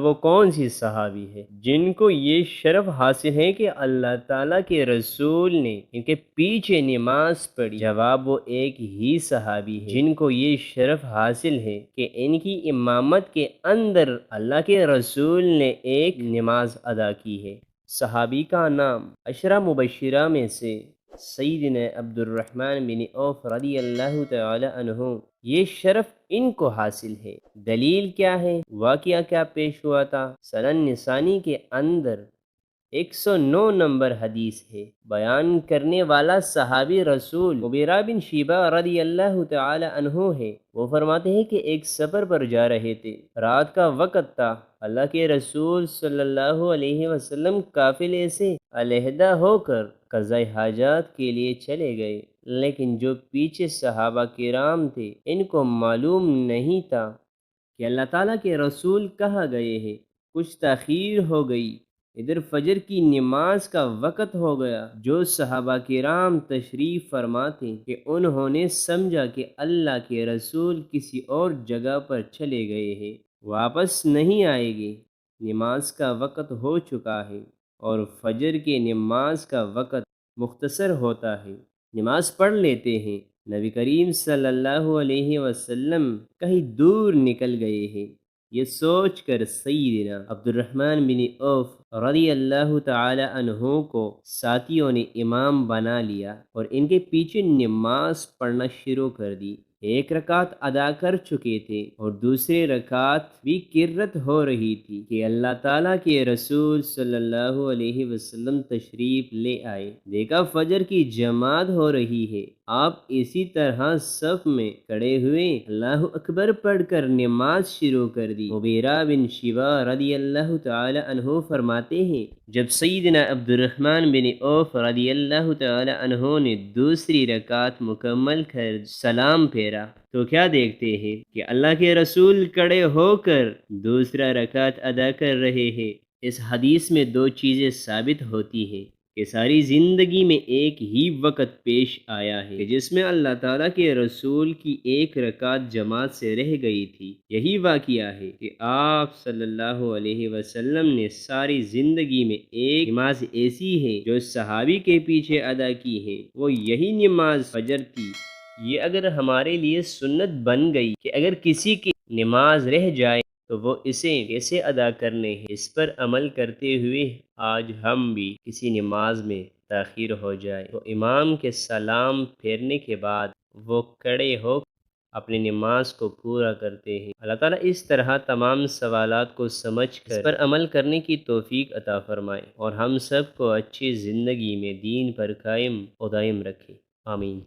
وہ کون سی صحابی ہے جن کو یہ شرف حاصل ہے کہ اللہ تعالیٰ کے رسول نے ان کے پیچھے نماز پڑھی؟ جواب، وہ ایک ہی صحابی ہے جن کو یہ شرف حاصل ہے کہ ان کی امامت کے اندر اللہ کے رسول نے ایک نماز ادا کی ہے۔ صحابی کا نام عشرہ مبشرہ میں سے سیدنا عبد الرحمن بن عوف رضی اللہ تعالی عنہ، یہ شرف ان کو حاصل ہے۔ دلیل کیا ہے؟ واقعہ کیا پیش ہوا تھا؟ سنن نسائی کے اندر 109 نمبر حدیث ہے۔ بیان کرنے والا صحابی رسول مغیرہ بن شیبہ رضی اللہ تعالی عنہ ہے۔ وہ فرماتے ہیں کہ ایک سفر پر جا رہے تھے، رات کا وقت تھا، اللہ کے رسول صلی اللہ علیہ وسلم قافلے سے علیحدہ ہو کر قضاء حاجات کے لیے چلے گئے، لیکن جو پیچھے صحابہ کرام تھے ان کو معلوم نہیں تھا کہ اللہ تعالیٰ کے رسول کہاں گئے ہیں۔ کچھ تاخیر ہو گئی، ادھر فجر کی نماز کا وقت ہو گیا۔ جو صحابہ کرام تشریف فرما تھے کہ انہوں نے سمجھا کہ اللہ کے رسول کسی اور جگہ پر چلے گئے ہیں، واپس نہیں آئے گے، نماز کا وقت ہو چکا ہے اور فجر کی نماز کا وقت مختصر ہوتا ہے، نماز پڑھ لیتے ہیں۔ نبی کریم صلی اللہ علیہ وسلم کہیں دور نکل گئے ہیں، یہ سوچ کر سیدنا عبد الرحمن بن عوف رضی اللہ تعالی عنہ کو ساتھیوں نے امام بنا لیا اور ان کے پیچھے نماز پڑھنا شروع کر دی۔ ایک رکعت ادا کر چکے تھے اور دوسری رکعت بھی قرت ہو رہی تھی کہ اللہ تعالیٰ کے رسول صلی اللہ علیہ وسلم تشریف لے آئے۔ دیکھا فجر کی جماعت ہو رہی ہے، آپ اسی طرح صف میں کھڑے ہوئے اللہ اکبر پڑھ کر نماز شروع کر دی۔ مغیرہ بن شیبہ رضی اللہ تعالی عنہ فرماتے ہیں، جب سیدنا عبد الرحمن بن عوف رضی اللہ تعالی عنہ نے دوسری رکعت مکمل کر سلام پھیرا تو کیا دیکھتے ہیں کہ اللہ کے رسول کھڑے ہو کر دوسرا رکعت ادا کر رہے ہیں۔ اس حدیث میں دو چیزیں ثابت ہوتی ہیں کہ ساری زندگی میں ایک ہی وقت پیش آیا ہے کہ جس میں اللہ تعالیٰ کے رسول کی ایک رکعت جماعت سے رہ گئی تھی۔ یہی واقعہ ہے کہ آپ صلی اللہ علیہ وسلم نے ساری زندگی میں ایک نماز ایسی ہے جو صحابی کے پیچھے ادا کی ہے، وہ یہی نماز فجر تھی۔ یہ اگر ہمارے لیے سنت بن گئی کہ اگر کسی کی نماز رہ جائے تو وہ اسے کیسے ادا کرنے ہیں، اس پر عمل کرتے ہوئے آج ہم بھی کسی نماز میں تاخیر ہو جائے تو امام کے سلام پھیرنے کے بعد وہ کھڑے ہو اپنی نماز کو پورا کرتے ہیں۔ اللہ تعالیٰ اس طرح تمام سوالات کو سمجھ کر اس پر عمل کرنے کی توفیق عطا فرمائے اور ہم سب کو اچھی زندگی میں دین پر قائم و دائم رکھے۔ آمین۔